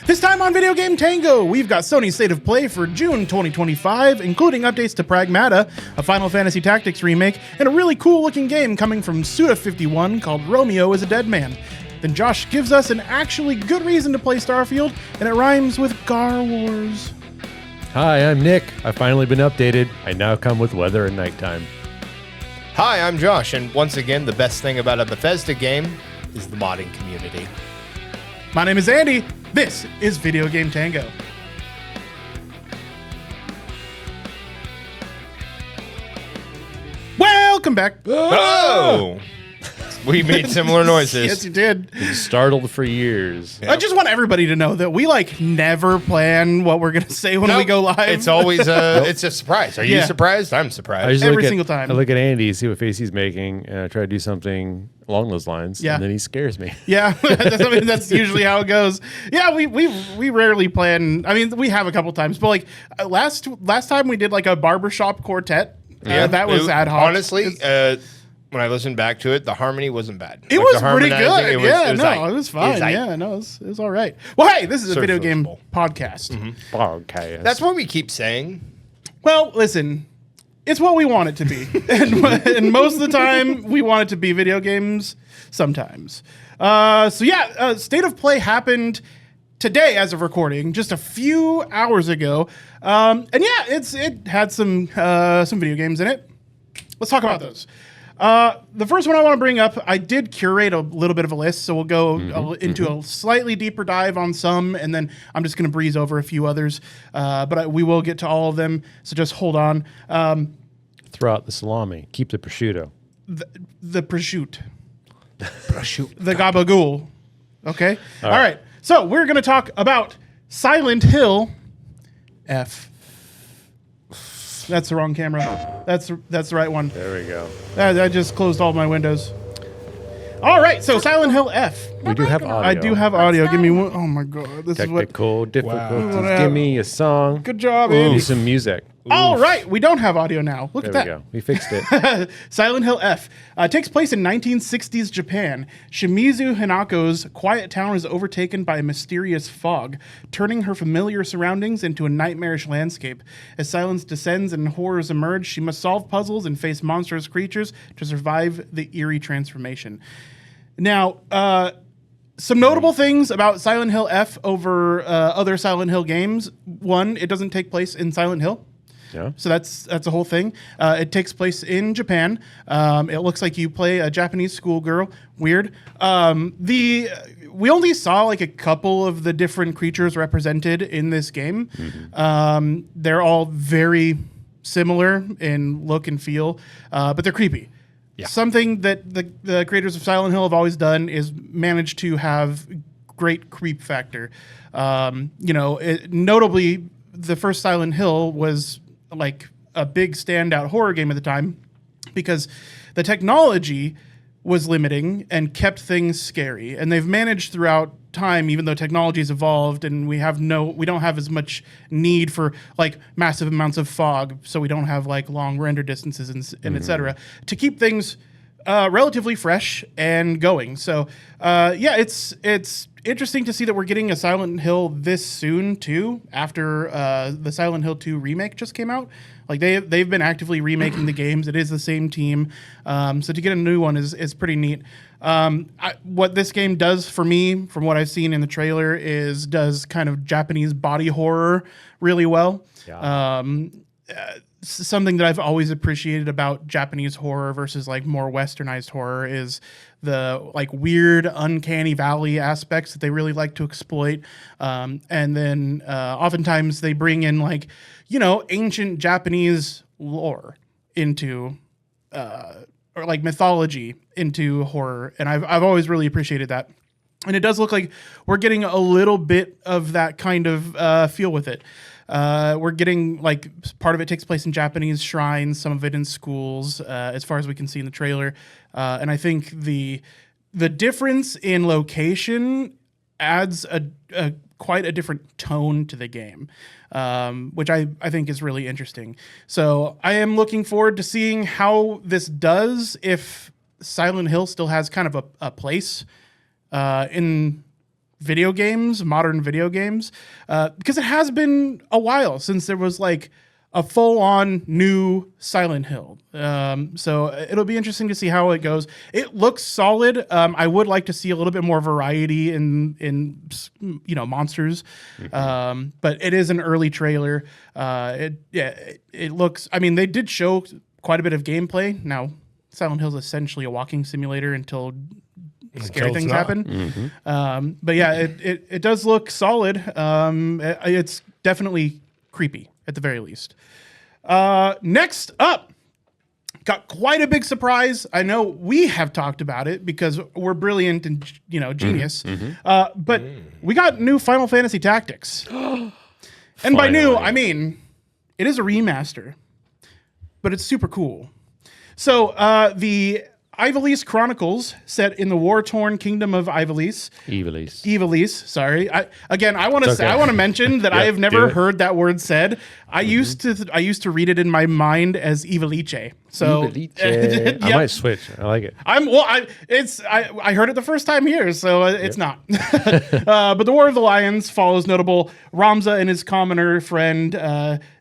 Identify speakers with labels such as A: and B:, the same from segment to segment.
A: This time on Video Game Tango, we've got Sony's State of Play for June 2025, including updates to Pragmata, a Final Fantasy Tactics remake, and a really cool-looking game coming from Suda51 called Romeo is a Dead Man. Then Josh gives us an actually good reason to play Starfield, and it rhymes with Gar Wars.
B: Hi, I'm Nick. I've finally been updated. I now come with weather and nighttime.
C: Hi, I'm Josh, and once again, the best thing about a Bethesda game is the modding community.
A: My name is Andy. This is Video Game Tango. Welcome back.
C: Oh! We made similar noises.
A: Yes, you did.
B: Been startled for years.
A: I just want everybody to know that we never plan what we're gonna say when we go live.
C: It's always it's a surprise. Are you surprised? I'm surprised.
A: Every single time.
B: I look at Andy, see what face he's making, and I try to do something along those lines.
A: Yeah.
B: And then he scares me.
A: Yeah, that's usually how it goes. Yeah, we rarely plan. I mean, we have a couple times, but last time we did a barbershop quartet. That was ad hoc.
C: Honestly, when I listened back to it, the harmony wasn't bad.
A: It was pretty good.
C: It
A: was fine. It was all right. Well, hey, this is a video game podcast.
C: Mm-hmm.
B: Podcast.
C: That's what we keep saying.
A: Well, listen, it's what we want it to be. and most of the time, we want it to be video games sometimes. State of Play happened today as of recording, just a few hours ago. It had some video games in it. Let's talk about those. The first one I want to bring up, I did curate a little bit of a list, so we'll go into a slightly deeper dive on some, and then I'm just going to breeze over a few others. We will get to all of them, so just hold on.
B: Throw out the salami. Keep the prosciutto.
A: The prosciutto. The gabagool. Okay? All right. So we're going to talk about Silent Hill F. That's the wrong camera. That's the right one.
B: There we go.
A: I just closed all my windows. All right, so Silent Hill F.
B: We do have audio.
A: I do have audio. Give me one. Oh my god, this is what.
B: Technical difficulties.
A: Wow.
B: Give me a song.
A: Good job,
B: Give
A: Andy.
B: me some music.
A: All right, we don't have audio now. Look
B: There
A: at
B: we
A: that.
B: go. We fixed it.
A: Silent Hill F takes place in 1960s Japan. Shimizu Hanako's quiet town is overtaken by a mysterious fog, turning her familiar surroundings into a nightmarish landscape. As silence descends and horrors emerge, she must solve puzzles and face monstrous creatures to survive the eerie transformation. Now, some notable things about Silent Hill F over other Silent Hill games. One, it doesn't take place in Silent Hill.
B: Yeah.
A: So that's a whole thing. It takes place in Japan. It looks like you play a Japanese schoolgirl. Weird. We only saw a couple of the different creatures represented in this game. Mm-hmm. They're all very similar in look and feel, but they're creepy. Yeah. Something that the creators of Silent Hill have always done is manage to have great creep factor. Notably, the first Silent Hill was a big standout horror game at the time because the technology was limiting and kept things scary. And they've managed throughout time, even though technology has evolved and we don't have as much need for massive amounts of fog, so we don't have long render distances and et cetera, to keep things relatively fresh and going. So it's interesting to see that we're getting a Silent Hill this soon too, after the Silent Hill 2 remake just came out. They've been actively remaking the games. It is the same team. So to get a new one is pretty neat. What this game does for me, from what I've seen in the trailer, does kind of Japanese body horror really well. Yeah. Something that I've always appreciated about Japanese horror versus more westernized horror is the weird uncanny valley aspects that they really like to exploit. And then oftentimes they bring in ancient Japanese lore into or mythology into horror. And I've always really appreciated that. And it does look like we're getting a little bit of that kind of feel with it. We're getting part of it takes place in Japanese shrines, some of it in schools, as far as we can see in the trailer. And I think the difference in location adds quite a different tone to the game, which I think is really interesting. So I am looking forward to seeing how this does, if Silent Hill still has kind of a place in video games, modern video games, because it has been a while since there was like a full-on new Silent Hill. So it'll be interesting to see how it goes. It looks solid. I would like to see a little bit more variety in monsters. But it is an early trailer. It looks. I mean, they did show quite a bit of gameplay. Now, Silent Hill is essentially a walking simulator until scary things happen. But yeah, it does look solid. It's definitely creepy at the very least. Next up, got quite a big surprise. I know we have talked about it because we're brilliant and genius. But we got new Final Fantasy Tactics. And by new, I mean it is a remaster, but it's super cool. So the Ivalice Chronicles, set in the war-torn kingdom of Ivalice. Ivalice, sorry. I want to mention that I have never heard that word said. I used to read it in my mind as Ivalice. So
B: Ivalice. I might switch. I like it.
A: I heard it the first time here, so it's not. But the War of the Lions follows notable Ramza and his commoner friend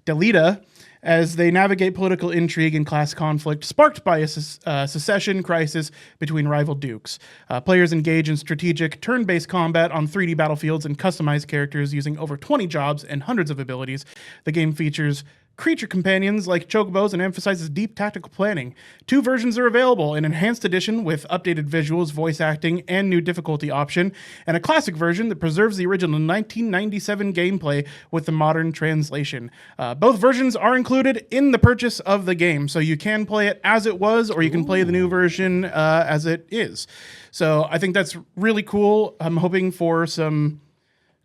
A: Delita as they navigate political intrigue and class conflict sparked by a secession crisis between rival dukes. Players engage in strategic, turn-based combat on 3D battlefields and customize characters using over 20 jobs and hundreds of abilities. The game features creature companions like chocobos and emphasizes deep tactical planning. 2 versions are available: an enhanced edition with updated visuals, voice acting, and new difficulty option, and a classic version that preserves the original 1997 gameplay with the modern translation. Both versions are included in the purchase of the game, so you can play it as it was, or you can play the new version as it is. So I think that's really cool. I'm hoping for some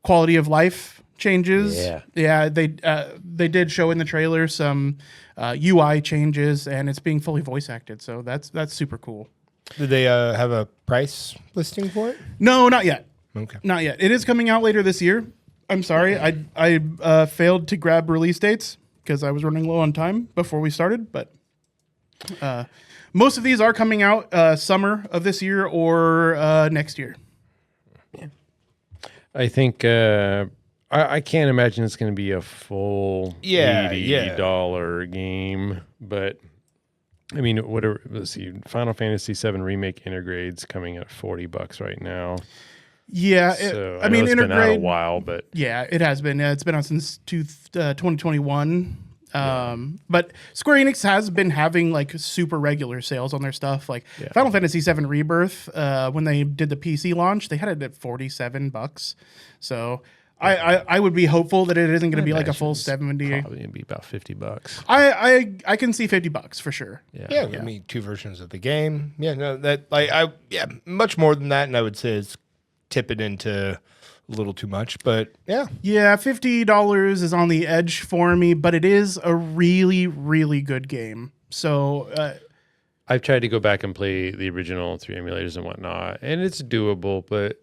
A: quality of life changes. They did show in the trailer some UI changes, and it's being fully voice acted, so that's super cool.
C: Did they have a price listing for it?
A: No, not yet.
C: Okay,
A: not yet. It is coming out later this year. I'm sorry, I failed to grab release dates because I was running low on time before we started, but most of these are coming out summer of this year or next year.
B: I think I can't imagine it's going to be a full $80 game, but I mean, let's see, Final Fantasy VII Remake Intergrade's coming at $40 right now.
A: Yeah,
B: so I mean, it's been out a while, but
A: yeah, it has been. It's been out since 2021. But Square Enix has been having like super regular sales on their stuff. Like Final Fantasy VII Rebirth, when they did the PC launch, they had it at $47. So I would be hopeful that it isn't going to be like a full 70.
B: Probably going to be about $50.
A: I can see $50 for sure.
C: Yeah. I mean, 2 versions of the game. Yeah, no, that much more than that, and I would say it's tipping into a little too much, but yeah,
A: $50 is on the edge for me, but it is a really, really good game. So
B: I've tried to go back and play the original 3 emulators and whatnot, and it's doable, but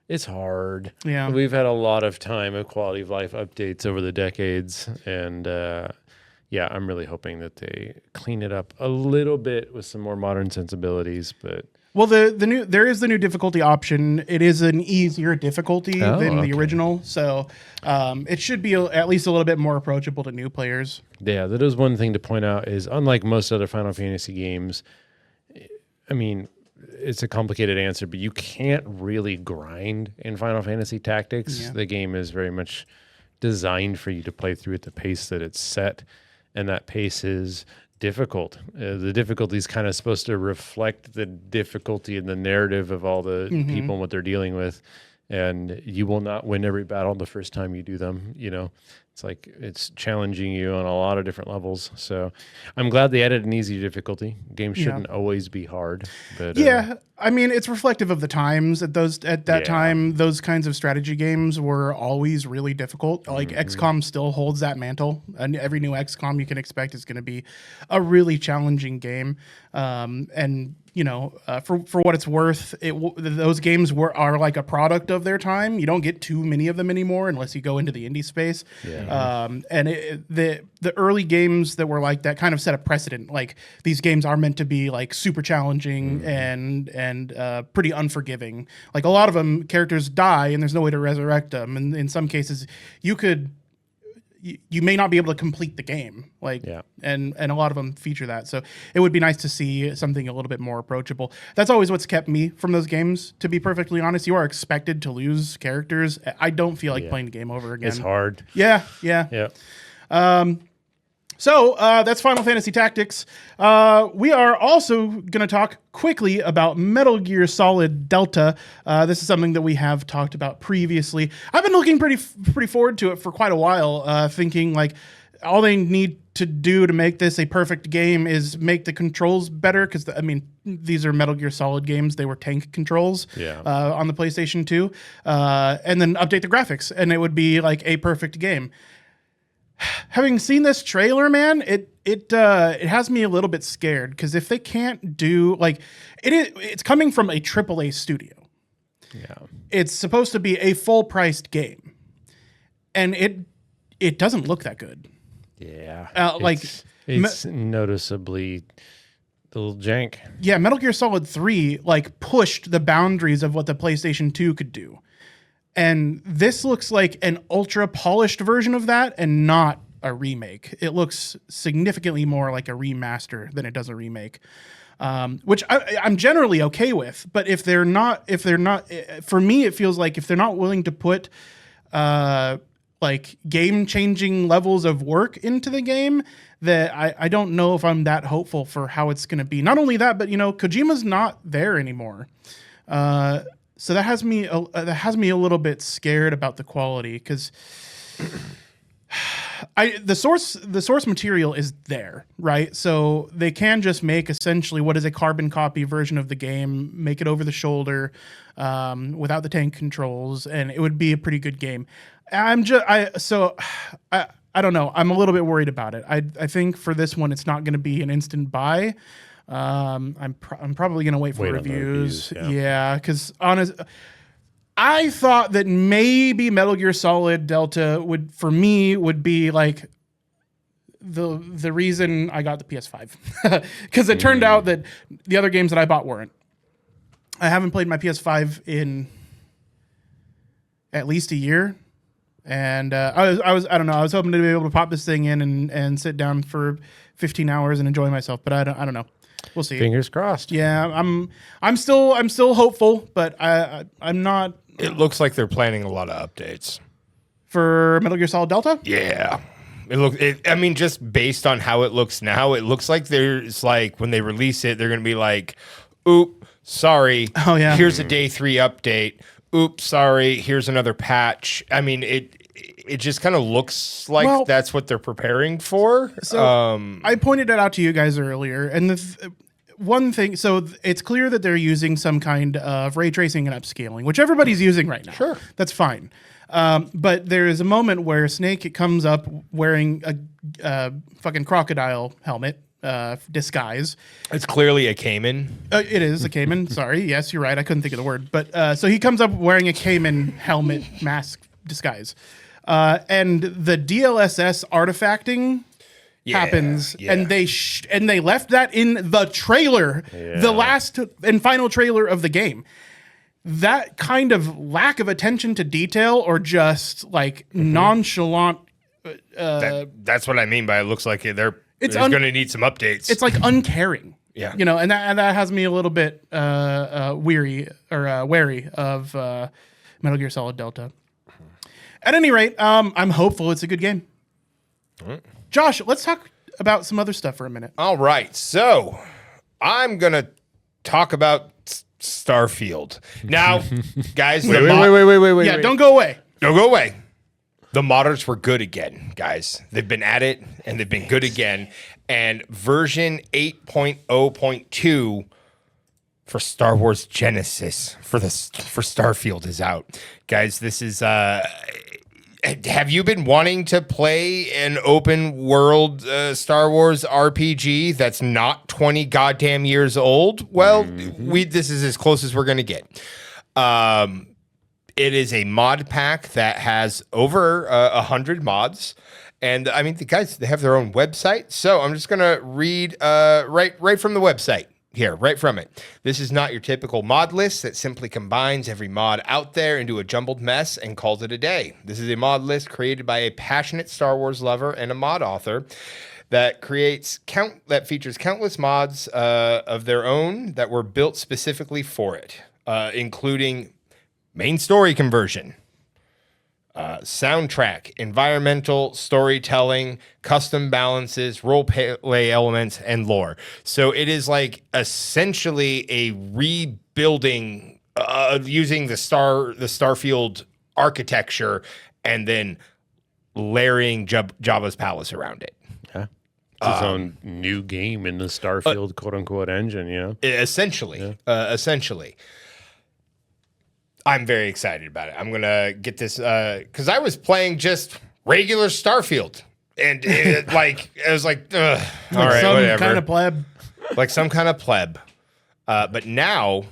B: it's hard.
A: Yeah.
B: We've had a lot of time of quality of life updates over the decades. And I'm really hoping that they clean it up a little bit with some more modern sensibilities. But
A: well, there is the new difficulty option. It is an easier difficulty than the original. So it should be at least a little bit more approachable to new players.
B: Yeah, that is one thing to point out is unlike most other Final Fantasy games, I mean, it's a complicated answer, but you can't really grind in Final Fantasy Tactics.
A: Yeah.
B: The game is very much designed for you to play through at the pace that it's set, and that pace is difficult. The difficulty is kind of supposed to reflect the difficulty in the narrative of all the people and what they're dealing with, and you will not win every battle the first time you do them. It's like it's challenging you on a lot of different levels. So I'm glad they added an easy difficulty. Games shouldn't always be hard. But
A: I mean, it's reflective of the times. At that time, those kinds of strategy games were always really difficult. Like XCOM still holds that mantle, and every new XCOM you can expect is going to be a really challenging game. And for what it's worth, those games are like a product of their time. You don't get too many of them anymore unless you go into the indie space.
B: Yeah.
A: And the early games that were like that kind of set a precedent. Like these games are meant to be like super challenging and pretty unforgiving. Like a lot of them, characters die and there's no way to resurrect them. And in some cases, you may not be able to complete the game, and a lot of them feature that. So it would be nice to see something a little bit more approachable. That's always what's kept me from those games, to be perfectly honest. You are expected to lose characters. I don't feel like playing the game over again.
B: It's hard.
A: Yeah. So that's Final Fantasy Tactics. We are also going to talk quickly about Metal Gear Solid Delta. This is something that we have talked about previously. I've been looking pretty forward to it for quite a while, thinking like all they need to do to make this a perfect game is make the controls better. Because these are Metal Gear Solid games; they were tank controls on the PlayStation 2, and then update the graphics, and it would be like a perfect game. Having seen this trailer, man, it has me a little bit scared, because if they can't do it's coming from a AAA studio.
B: Yeah,
A: it's supposed to be a full-priced game, and it doesn't look that good.
B: Yeah, it's noticeably a little jank.
A: Yeah, Metal Gear Solid 3 pushed the boundaries of what the PlayStation 2 could do. And this looks like an ultra polished version of that and not a remake. It looks significantly more like a remaster than it does a remake, which I'm generally okay with. But if they're not, for me, it feels like if they're not willing to put game-changing levels of work into the game, that I don't know if I'm that hopeful for how it's going to be. Not only that, but Kojima's not there anymore. So that has me a little bit scared about the quality, because the source material is there, right? So they can just make essentially what is a carbon copy version of the game, make it over the shoulder, without the tank controls, and it would be a pretty good game. I don't know. I'm a little bit worried about it. I think for this one, it's not going to be an instant buy. I'm probably gonna wait for reviews. Yeah, because I thought that maybe Metal Gear Solid Delta would be like the reason I got the PS5, because it turned out that the other games that I bought weren't. I haven't played my PS5 in at least a year. And I was hoping to be able to pop this thing in and sit down for 15 hours and enjoy myself, but I don't know. We'll see.
B: Fingers crossed.
A: Yeah, I'm still hopeful, but I'm not.
C: It looks like they're planning a lot of updates
A: For Metal Gear Solid Delta?
C: Yeah. Just based on how it looks now, it looks like there's when they release it, they're going to be like, oop, sorry.
A: Oh, yeah.
C: Here's a day 3 update. Oops, sorry. Here's another patch. It just kind of looks like that's what they're preparing for.
A: So I pointed it out to you guys earlier, and one thing, so it's clear that they're using some kind of ray tracing and upscaling, which everybody's using right now.
C: Sure.
A: That's fine. But there is a moment where Snake comes up wearing a fucking crocodile helmet, disguise.
C: It's clearly a Cayman.
A: It is a Cayman. Sorry. Yes, you're right. I couldn't think of the word. But so he comes up wearing a Cayman helmet mask disguise. And the DLSS artifacting happens, and they left that in the trailer, the last and final trailer of the game. That kind of lack of attention to detail, or just nonchalant.
C: That's what I mean by it looks like they're going to need some updates.
A: It's uncaring.
C: Yeah,
A: and that has me a little bit wary of Metal Gear Solid Delta. At any rate, I'm hopeful it's a good game. Josh, let's talk about some other stuff for a minute.
C: All right. So I'm going to talk about Starfield. Now, guys.
B: Wait.
A: Yeah, don't go away.
C: Don't go away. The modders were good again, guys. They've been at it, and they've been good again. And version 8.0.2 for Star Wars Genesis for Starfield is out. Guys, this is have you been wanting to play an open world Star Wars RPG that's not 20 goddamn years old? Well, this is as close as we're going to get. It is a mod pack that has over 100 mods. And I mean, the guys, they have their own website. So I'm just going to read right from the website. Here, right from it. This is not your typical mod list that simply combines every mod out there into a jumbled mess and calls it a day. This is a mod list created by a passionate Star Wars lover and a mod author that features countless mods of their own that were built specifically for it, including main story conversion, soundtrack, environmental storytelling, custom balances, role play elements, and lore. So it is like essentially a rebuilding using the Starfield architecture and then layering Jabba's palace around it.
B: Yeah. It's its own new game in the Starfield quote unquote engine, you know?
C: Essentially. I'm very excited about it. I'm going to get this because I was playing just regular Starfield. And it was like, ugh, all right,
A: some
C: whatever.
A: kind of pleb.
C: Like some kind of pleb. But now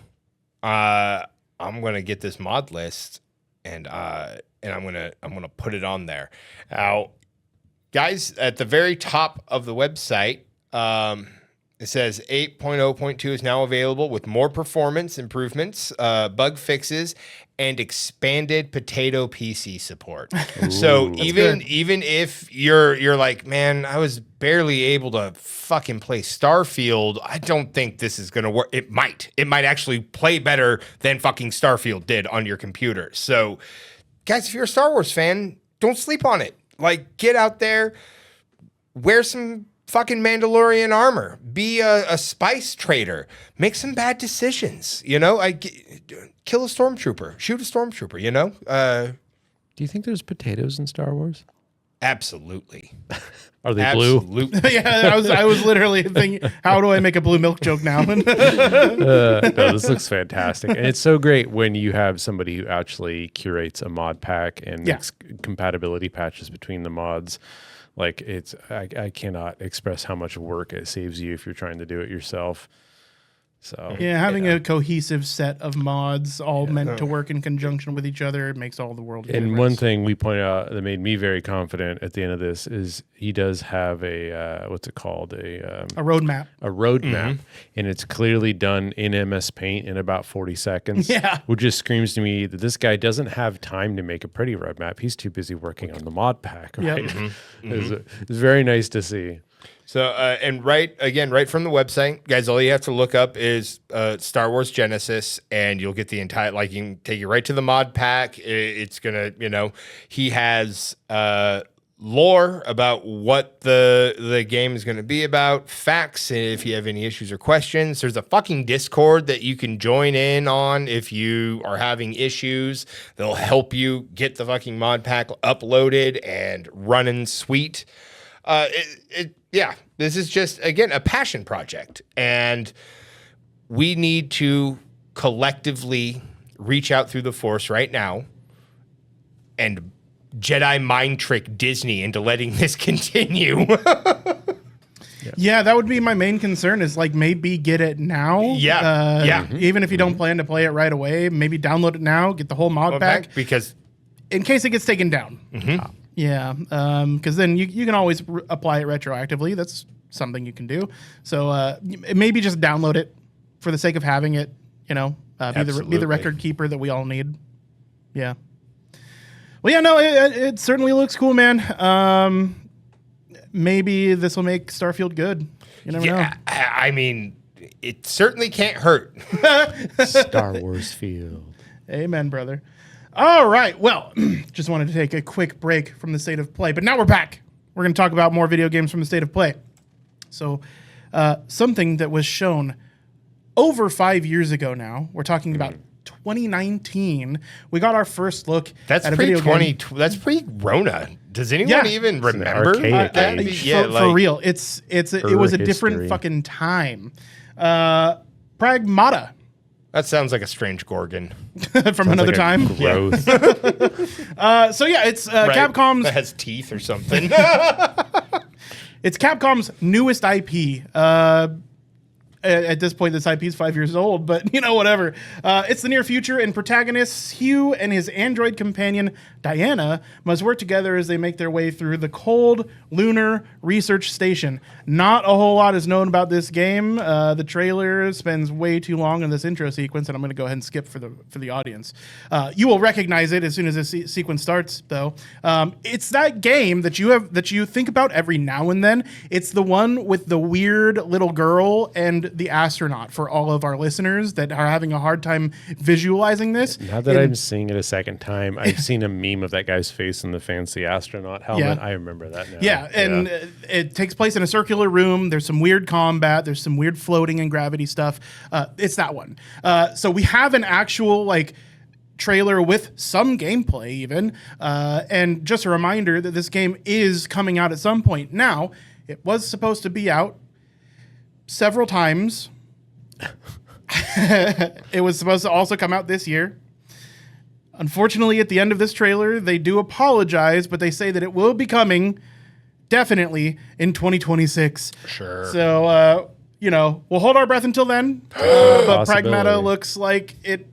C: I'm going to get this mod list and I'm going to put it on there. Now, guys, at the very top of the website, it says 8.0.2 is now available with more performance improvements, bug fixes, and expanded potato PC support. So even if you're like, man, I was barely able to fucking play Starfield, I don't think this is gonna work. It might actually play better than fucking Starfield did on your computer. So, guys, if you're a Star Wars fan, don't sleep on it. Like, get out there, wear some fucking Mandalorian armor, be a spice trader, make some bad decisions, you know, kill a stormtrooper, shoot a stormtrooper, you know.
B: Do you think there's potatoes in Star Wars?
C: Absolutely.
B: Are they blue?
C: Absolutely.
A: Yeah, I was literally thinking, how do I make a blue milk joke now?
B: No, this looks fantastic. And it's so great when you have somebody who actually curates a mod pack and makes compatibility patches between the mods. Like I cannot express how much work it saves you if you're trying to do it yourself. So
A: yeah, having a cohesive set of mods all meant to work in conjunction with each other, it makes all the world.
B: And one thing we pointed out that made me very confident at the end of this is he does have a what's it called, a
A: roadmap.
B: A roadmap, and it's clearly done in MS Paint in about 40 seconds.
A: Yeah,
B: which just screams to me that this guy doesn't have time to make a pretty roadmap. He's too busy working on the mod pack. Right?
A: Yep.
B: It's very nice to see.
C: So, and right from the website, guys, all you have to look up is Star Wars Genesis, and you'll get the entire, like, you can take you right to the mod pack. It's going to, you know, he has lore about what the game is going to be about, facts if you have any issues or questions. There's a fucking Discord that you can join in on if you are having issues. They'll help you get the fucking mod pack uploaded and running sweet. Yeah, this is just, again, a passion project. And we need to collectively reach out through the Force right now and Jedi mind trick Disney into letting this continue.
A: Yeah, that would be my main concern is, like, maybe get it now.
C: Yeah.
A: Even if you don't plan to play it right away, maybe download it now, get the whole mod pack.
C: Because
A: in case it gets taken down. Yeah, because then you can always apply it retroactively. That's something you can do. So maybe just download it for the sake of having it. You know, be the record keeper that we all need. Yeah. Well, yeah, no, it certainly looks cool, man. Maybe this will make Starfield good. You never know.
C: I mean, it certainly can't hurt.
B: Star Wars Field.
A: Amen, brother. All right. Well, just wanted to take a quick break from the state of play, but now we're back. We're going to talk about more video games from the state of play. So, something that was shown over 5 years ago now. We're talking about 2019. We got our first look at a video game.
C: That's pre-Rona. Does anyone even remember that?
A: For real. It was a different fucking time. Pragmata
C: That sounds like a strange Gorgon.
A: from another time.
B: Gross.
A: So yeah, it's
C: Right?
A: Capcom's.
C: That has teeth or something.
A: It's Capcom's newest IP. At this point, this IP is 5 years old, but whatever. It's the near future, and protagonists Hugh and his android companion Diana must work together as they make their way through the cold lunar research station. Not a whole lot is known about this game. The trailer spends way too long in this intro sequence, and I'm going to go ahead and skip for the audience. You will recognize it as soon as this sequence starts, though. It's that game that you think about every now and then. It's the one with the weird little girl and the astronaut, for all of our listeners that are having a hard time visualizing this.
B: Now that I'm seeing it a second time, I've seen a meme of that guy's face in the fancy astronaut helmet.
A: Yeah.
B: I remember that now.
A: Yeah, and it takes place in a circular room. There's some weird combat. There's some weird floating and gravity stuff. It's that one. So we have an actual trailer with some gameplay even. And just a reminder that this game is coming out at some point. Now, it was supposed to be out several times. It was supposed to also come out this year. Unfortunately, at the end of this trailer, they do apologize, but they say that it will be coming definitely in 2026.
C: Sure.
A: So, we'll hold our breath until then. But Pragmata looks like it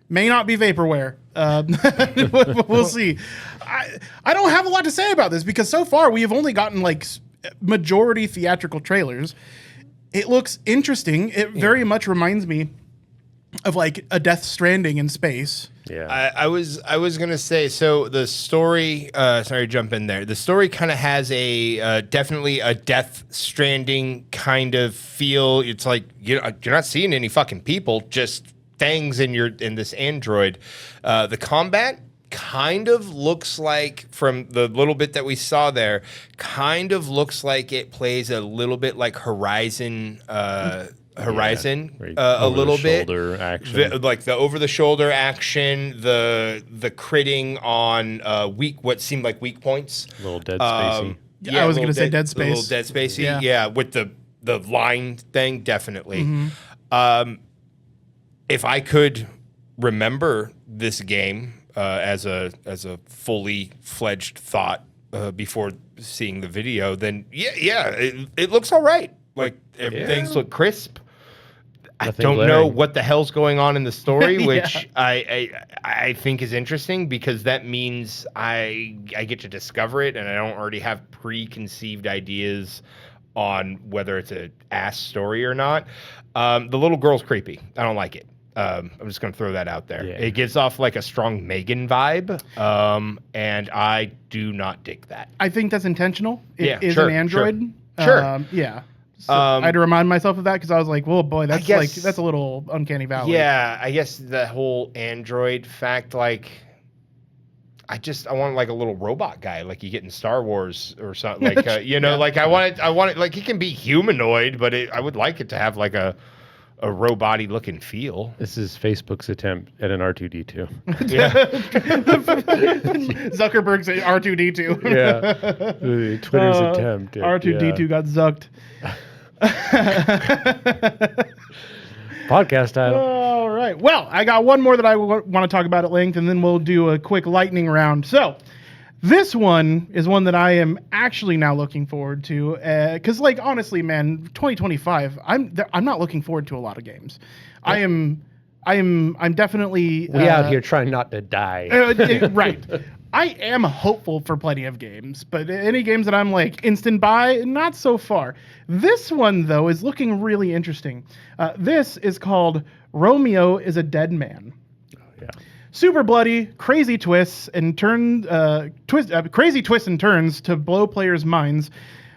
A: may not be vaporware. We'll see. I don't have a lot to say about this because so far we have only gotten majority theatrical trailers. It looks interesting. It very much reminds me of a Death Stranding in space.
B: Yeah.
C: I was gonna say, so the story. Sorry to jump in there. The story kind of has a definitely a Death Stranding kind of feel. It's like you're not seeing any fucking people, just things in this android. The combat kind of looks like, from the little bit that we saw there, kind of looks like it plays a little bit like Horizon. A little bit
B: action.
C: like the over the shoulder action, the critting on what seemed like weak points,
B: A little Dead Spacey.
A: I was going to say Dead Space.
C: A little Dead Spacey, yeah, with the line thing, definitely. If I could remember this game as a fully fledged thought before seeing the video, then it looks all right. Things look crisp. I don't know what the hell's going on in the story, which I think is interesting because that means I get to discover it, and I don't already have preconceived ideas on whether it's a ass story or not. The little girl's creepy. I don't like it. I'm just going to throw that out there.
B: Yeah.
C: It gives off a strong Megan vibe, and I do not dig that.
A: I think that's intentional. It is
C: sure,
A: an android.
C: Sure.
A: Yeah. So I had to remind myself of that because I was like, "Well, boy, that's
C: guess-
A: that's a little uncanny valley."
C: Yeah, I guess the whole android fact, I want a little robot guy like you get in Star Wars or something. I want it he can be humanoid, but I would like it to have a robot-y looking feel.
B: This is Facebook's attempt at an R2D2.
C: Yeah.
A: Zuckerberg's R2D2.
B: Yeah. Twitter's attempt.
A: R2D2 got zucked.
B: Podcast title.
A: All right. Well, I got one more that I want to talk about at length, and then we'll do a quick lightning round. So, this one is one that I am actually now looking forward to, because, honestly, man, 2025, I'm not looking forward to a lot of games. I'm definitely
B: We out here trying not to die.
A: Right. I am hopeful for plenty of games, but any games that I'm instant buy, not so far. This one, though, is looking really interesting. This is called Romeo is a Dead Man.
B: Oh, yeah.
A: Super bloody, crazy twists and crazy twists and turns to blow players' minds.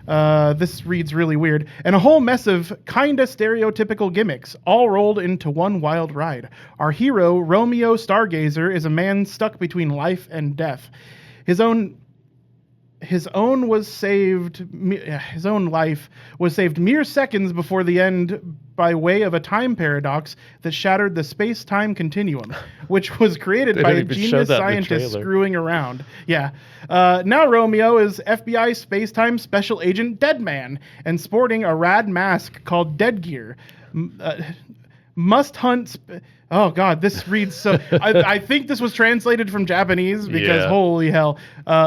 A: This reads really weird. And a whole mess of kinda stereotypical gimmicks, all rolled into one wild ride. Our hero, Romeo Stargazer, is a man stuck between life and death. His own life was saved mere seconds before the end by way of a time paradox that shattered the space-time continuum, which was created by a genius scientist screwing around. Yeah. Now Romeo is FBI space-time special agent Deadman and sporting a rad mask called Dead Gear. must hunt. Oh God, this reads so. I think this was translated from Japanese because holy hell,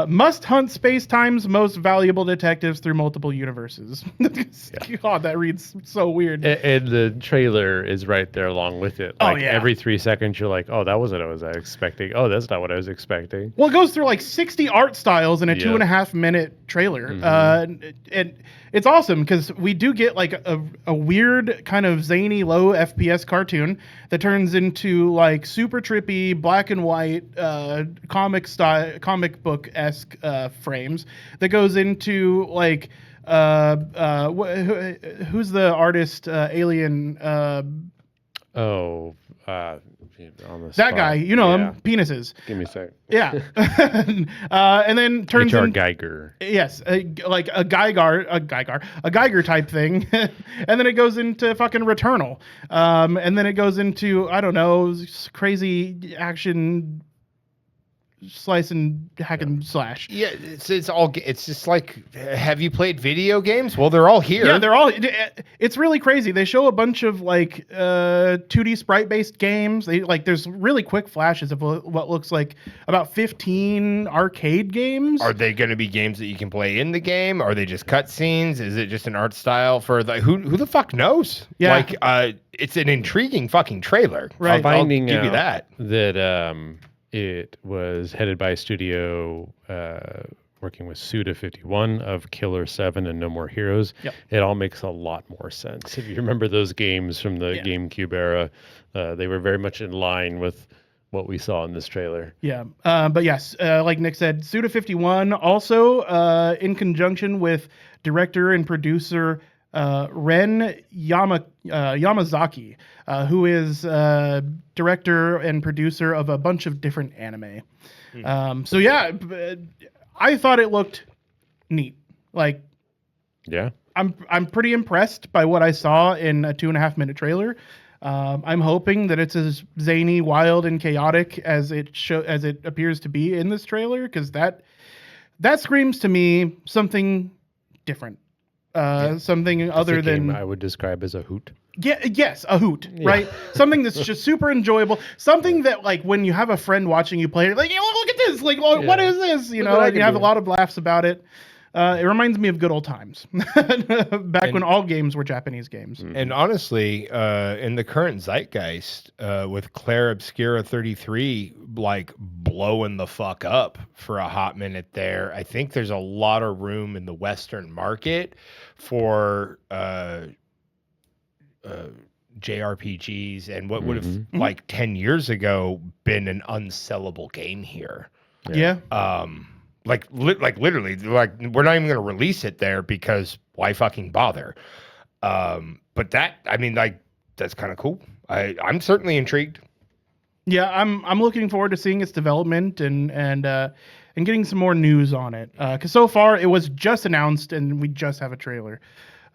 A: must hunt space time's most valuable detectives through multiple universes. God, that reads so weird.
B: And the trailer is right there along with it. Like every 3 seconds, you're like, oh, that wasn't what I was expecting. Oh, that's not what I was expecting.
A: Well, it goes through like 60 art styles in a 2.5 minute trailer. And it's awesome because we do get like a weird kind of zany low FPS cartoon that turns into like super trippy black and white comic book esque frames that goes into like who's the artist Alien on the that
B: spot.
A: guy, you know him, penises.
B: Give me a sec.
A: Yeah. And then turns
B: H.R.
A: in
B: Geiger.
A: Yes, like a Geiger type thing, and then it goes into fucking Returnal, and then it goes into I don't know crazy action slice and hack and slash.
C: Yeah, it's just like, have you played video games? Well, they're all here.
A: Yeah, they're all. It's really crazy. They show a bunch of like 2D sprite based games. There's really quick flashes of what looks like about 15 arcade games.
C: Are they going to be games that you can play in the game? Are they just cutscenes? Is it just an art style for the who the fuck knows?
A: Yeah.
C: Like it's an intriguing fucking trailer.
A: Right.
C: I'll give you that.
B: It was headed by a studio working with Suda51 of Killer 7 and No More Heroes.
A: Yep.
B: It all makes a lot more sense. If you remember those games from the GameCube era, they were very much in line with what we saw in this trailer.
A: Yeah. But yes, like Nick said, Suda51 also in conjunction with director and producer Ren Yamazaki, who is director and producer of a bunch of different anime. So yeah, I thought it looked neat. Like,
B: yeah,
A: I'm pretty impressed by what I saw in a 2.5 minute trailer. I'm hoping that it's as zany, wild, and chaotic as it appears to be in this trailer, because that screams to me something different. Something other than
B: I would describe as a hoot.
A: Yeah, yes, a hoot, right? Something that's just super enjoyable. Something that, like, when you have a friend watching you play, like, look at this, like, what is this? You know, you have a lot of laughs about it. It reminds me of good old times, back when all games were Japanese games.
C: And honestly, in the current zeitgeist, with Claire Obscura 33 like blowing the fuck up for a hot minute there, I think there's a lot of room in the Western market for JRPGs and what would have like 10 years ago been an unsellable game here.
A: Yeah.
C: Like literally, like we're not even going to release it there because why fucking bother? But that, I mean, like that's kind of cool. I'm certainly intrigued.
A: Yeah, I'm looking forward to seeing its development and getting some more news on it. Because so far it was just announced and we just have a trailer.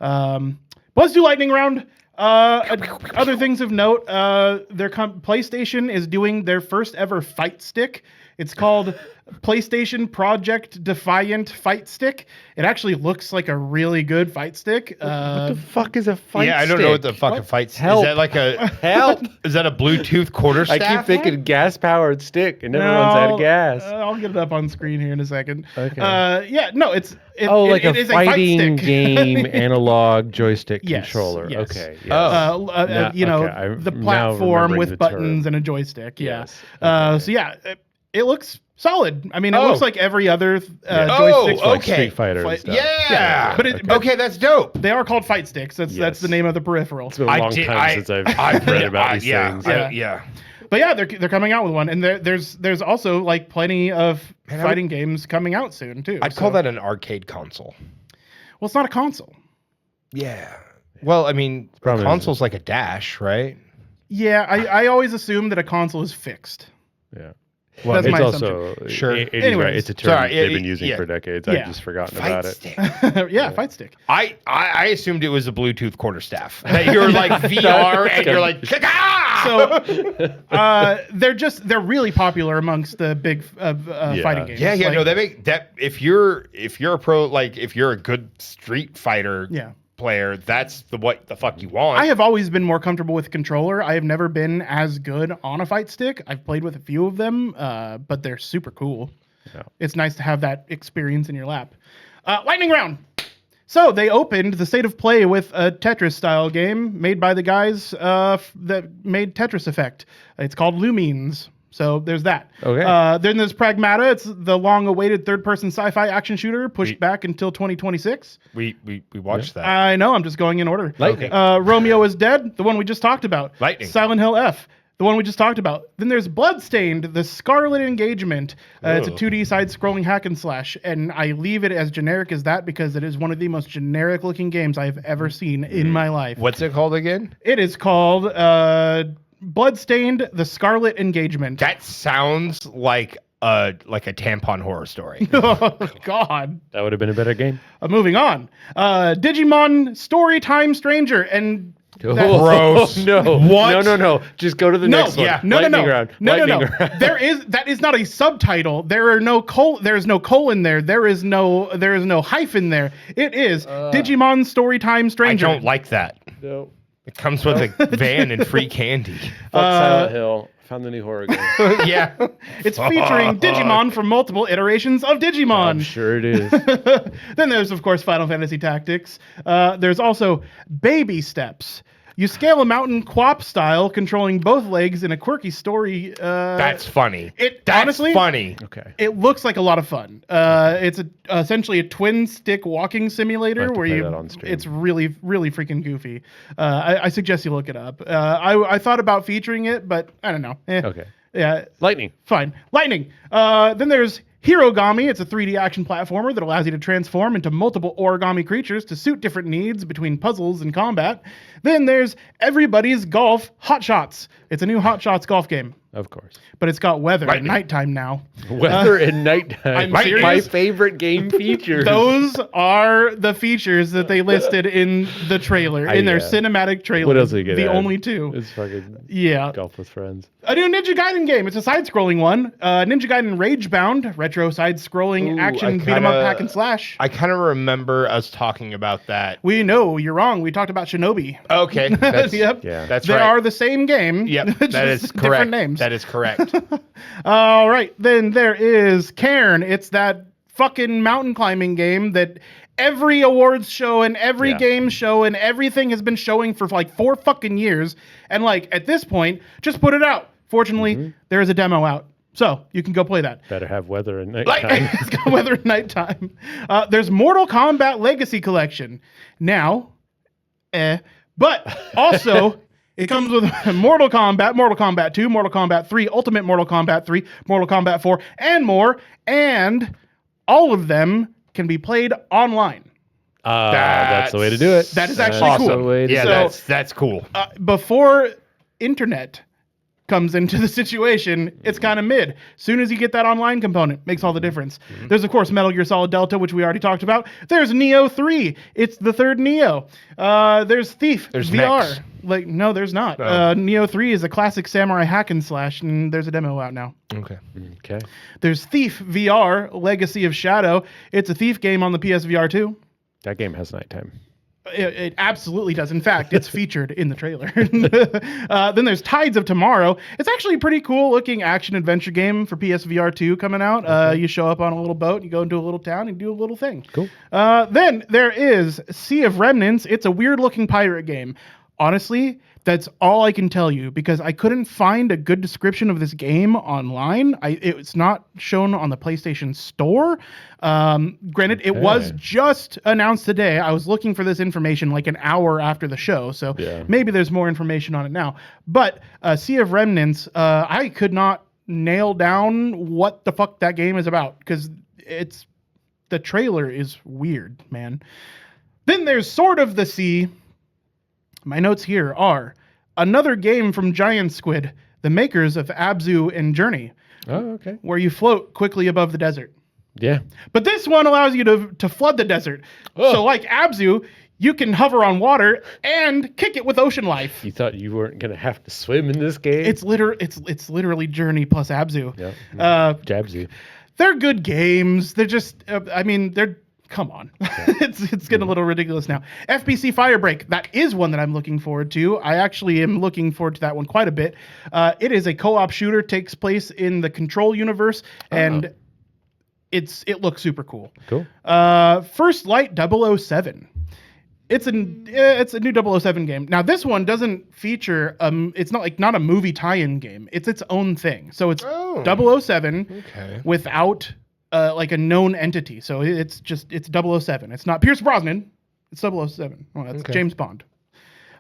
A: But let's do lightning round. Other things of note, PlayStation is doing their first ever fight stick. It's called PlayStation Project Defiant Fight Stick. It actually looks like a really good fight stick.
B: What the fuck is a fight stick?
C: Yeah, I don't know what the fucking fight stick is. Is that like a help? Is that a Bluetooth quarterstaff?
B: I keep thinking gas-powered stick. It never runs out of gas.
A: I'll get it up on screen here in a second.
B: Okay.
A: Yeah, no, it's
B: like
A: it
B: a
A: is
B: fighting
A: fight stick.
B: game analog joystick
A: Yes,
B: controller.
A: yes.
B: Okay. Yes.
A: The platform with buttons and a joystick. Yeah.
B: Yes.
A: So yeah, it looks solid. I mean, it looks like every other joystick.
B: Like Street Fighter. And stuff.
C: Yeah.
A: But
C: okay, that's dope.
A: They are called fight sticks. That's the name of the peripheral.
B: It's been a long time since I've read about these things.
C: Yeah.
A: But yeah, they're coming out with one, and there's also like plenty of fighting games coming out soon too.
C: I'd call that an arcade console.
A: Well, it's not a console.
C: Yeah. Well, I mean, a console's like a dash, right?
A: Yeah, I always assume that a console is fixed.
B: Yeah.
A: Well, that's
B: it's
A: my
B: also
A: assumption.
C: Sure.
B: Anyways, right. It's a term they've been using for decades.
A: Yeah.
B: I've just forgotten
C: fight
B: about
C: stick.
B: it.
A: Yeah, fight stick.
C: I assued it was a Bluetooth quarterstaff. That you're like VR and you're like,
A: so they're really popular amongst the big fighting games.
C: Yeah. No, that make that if you're a pro, like if you're a good Street Fighter player, that's what the fuck you want.
A: I have always been more comfortable with controller. I have never been as good on a fight stick. I've played with a few of them, but they're super cool.
B: Yeah.
A: It's nice to have that experience in your lap. Lightning round. So they opened the State of Play with a Tetris-style game made by the guys that made Tetris Effect. It's called Lumines. So there's that.
B: Okay.
A: Then there's Pragmata. It's the long-awaited third-person sci-fi action shooter pushed back until 2026.
C: We watched that.
A: I know. I'm just going in order.
B: Lightning.
A: Romeo is Dead, the one we just talked about.
C: Lightning.
A: Silent Hill F, the one we just talked about. Then there's Bloodstained, the Scarlet Engagement. It's a 2D side-scrolling hack and slash, and I leave it as generic as that because it is one of the most generic-looking games I've ever seen in my life.
C: What's it called again?
A: It is called Bloodstained, the Scarlet Engagement.
C: That sounds like a tampon horror story.
A: Oh, God.
B: That would have been a better game.
A: Moving on. Digimon Storytime Stranger, and
C: Gross.
B: No.
C: What?
B: No. Just go to the next one.
A: No.
B: Lightning round.
A: No.
B: Lightning round.
A: That is not a subtitle. There is no colon there. There is no hyphen there. It is Digimon Storytime
C: I
A: Stranger.
C: don't like that.
B: No.
C: It comes with a van and free candy.
B: Fuck Silent Hill. Found the new horror game.
C: Yeah.
A: It's featuring Digimon from multiple iterations of Digimon.
B: I'm sure it is.
A: Then there's, of course, Final Fantasy Tactics. There's also Baby Steps. You scale a mountain quap style, controlling both legs in a quirky story.
C: That's funny.
A: That's
C: Honestly, funny.
B: Okay.
A: It looks like a lot of fun. It's essentially a twin stick walking simulator
B: to
A: where
B: play that on stream.
A: it's really, really freaking goofy. I suggest you look it up. I thought about featuring it, but I don't know.
B: Okay.
A: Yeah,
B: Lightning.
A: fine. Lightning. Then there's Hirogami. It's a 3D action platformer that allows you to transform into multiple origami creatures to suit different needs between puzzles and combat. Then there's Everybody's Golf Hot Shots. It's a new Hot Shots golf game,
B: Of course.
A: but it's got weather at
C: Lightning.
A: nighttime now.
B: Weather and nighttime.
A: I'm
B: My
A: serious.
B: favorite game features.
A: Those are the features that they listed in the trailer, in their cinematic trailer.
B: What else are you gonna
A: The
B: add?
A: only two.
B: It's fucking
A: Yeah.
B: golf with friends.
A: A new Ninja Gaiden game. It's a side-scrolling one. Ninja Gaiden Ragebound, retro side-scrolling
C: Ooh,
A: action
C: I
A: beat-em-up
C: kinda-
A: hack and slash.
C: I kind of remember us talking about that.
A: We know you're wrong. We talked about Shinobi.
C: Okay. That's,
A: Yep.
B: Yeah.
C: That's
A: They
C: right.
A: are the same game.
C: Yep.
A: just
C: That is correct.
A: Different names.
C: That is correct.
A: All right. Then there is Cairn. It's that fucking mountain climbing game that every awards show and every
B: Yeah.
A: game show and everything has been showing for like 4 fucking years. And like at this point, just put it out. Fortunately, there is a demo out. So you can go play that.
B: Better have weather and
A: Like,
B: nighttime.
A: it's got weather at nighttime. There's Mortal Kombat Legacy Collection. Now, but also it comes with Mortal Kombat 2, Mortal Kombat 3, Ultimate Mortal Kombat 3, Mortal Kombat 4, and more. And all of them can be played online.
B: That's the way to do it.
A: That is actually
B: That's
A: cool.
B: the way to
C: Yeah,
B: do it.
C: that's cool.
A: Before internet comes into the situation, it's kind of mid. Soon as you get that online component, makes all the difference. There's, of course, Metal Gear Solid Delta, which we already talked about. There's Neo 3. It's the third Neo. There's Thief
C: There's
A: VR.
C: Mix.
A: Like, no, there's not.
C: Oh.
A: Neo 3 is a classic samurai hack and slash, and there's a demo out now.
C: Okay.
B: Okay.
A: There's Thief VR, Legacy of Shadow. It's a Thief game on the PSVR 2.
B: That game has nighttime.
A: It absolutely does. In fact, it's featured in the trailer. Then there's Tides of Tomorrow. It's actually a pretty cool looking action adventure game for PSVR 2 coming out. You show up on a little boat, you go into a little town, and do a little thing.
B: Cool.
A: Then there is Sea of Remnants. It's a weird looking pirate game. Honestly, that's all I can tell you because I couldn't find a good description of this game online. It's not shown on the PlayStation Store. Granted, it was just announced today. I was looking for this information like an hour after the show, so maybe there's more information on it now. But Sea of Remnants, I could not nail down what the fuck that game is about because the trailer is weird, man. Then there's Sword of the Sea. My notes here are another game from Giant Squid, the makers of Abzu and Journey,
B: Oh, okay.
A: where you float quickly above the desert.
B: Yeah.
A: But this one allows you to flood the desert.
B: Oh.
A: So like Abzu, you can hover on water and kick it with ocean life.
B: You thought you weren't gonna have to swim in this game?
A: It's literally Journey plus Abzu.
B: Yeah. Jabs you.
A: They're good games. They're just they're come on. It's getting a little ridiculous now. FBC Firebreak, that is one that I'm looking forward to. I actually am looking forward to that one quite a bit. It is a co-op shooter, takes place in the Control universe, and it looks super cool.
B: Cool.
A: First Light 007. It's a new 007 game. Now this one doesn't feature it's not a movie tie-in game. It's its own thing. So it's 007 without like a known entity. So it's 007. It's not Pierce Brosnan. It's 007. Well, that's James Bond.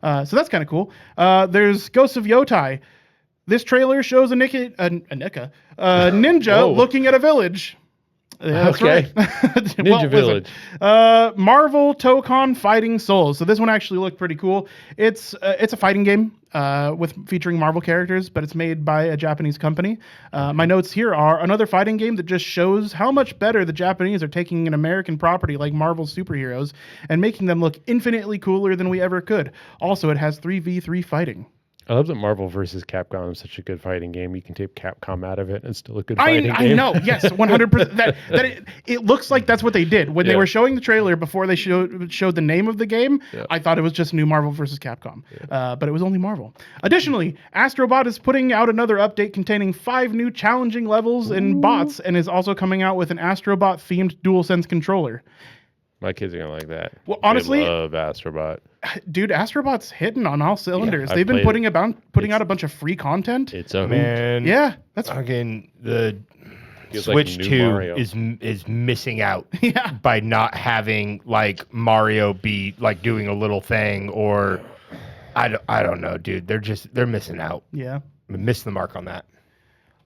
A: So that's kind of cool. There's Ghosts of Yotai. This trailer shows a ninja looking at a village. That's right.
B: Ninja Village.
A: Marvel Tokon Fighting Souls. So this one actually looked pretty cool. It's a fighting game featuring Marvel characters, but it's made by a Japanese company. My notes here are another fighting game that just shows how much better the Japanese are taking an American property like Marvel's superheroes and making them look infinitely cooler than we ever could. Also, it has 3v3 fighting.
B: I love that Marvel vs. Capcom is such a good fighting game. You can take Capcom out of it and still a good fighting game.
A: I know, yes, 100%. It looks like that's what they did. When they were showing the trailer before they showed the name of the game, I thought it was just new Marvel vs. Capcom. But it was only Marvel. Additionally, Astrobot is putting out another update containing 5 new challenging levels and bots, and is also coming out with an Astrobot-themed DualSense controller.
B: My kids are going to like that.
A: Well, honestly,
B: they love Astrobot.
A: Dude, Astrobot's hitting on all cylinders. They've been putting out a bunch of free content.
B: It's a
C: man.
A: Yeah, that's
C: again the
B: Feels
C: Switch
B: like
C: 2
B: Mario.
C: is missing out by not having like Mario be like doing a little thing, or I don't know, dude. They're missing out.
A: Yeah,
C: Missed the mark on that.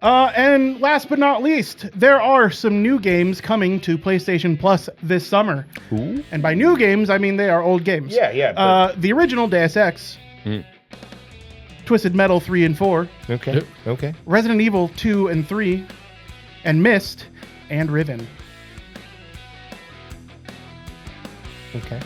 A: And last but not least, there are some new games coming to PlayStation Plus this summer.
B: Ooh.
A: And by new games, I mean they are old games.
C: Yeah.
A: The original Deus Ex, Twisted Metal 3 and 4,
C: Okay.
A: Resident Evil 2 and 3, and Myst, and Riven.
C: Okay.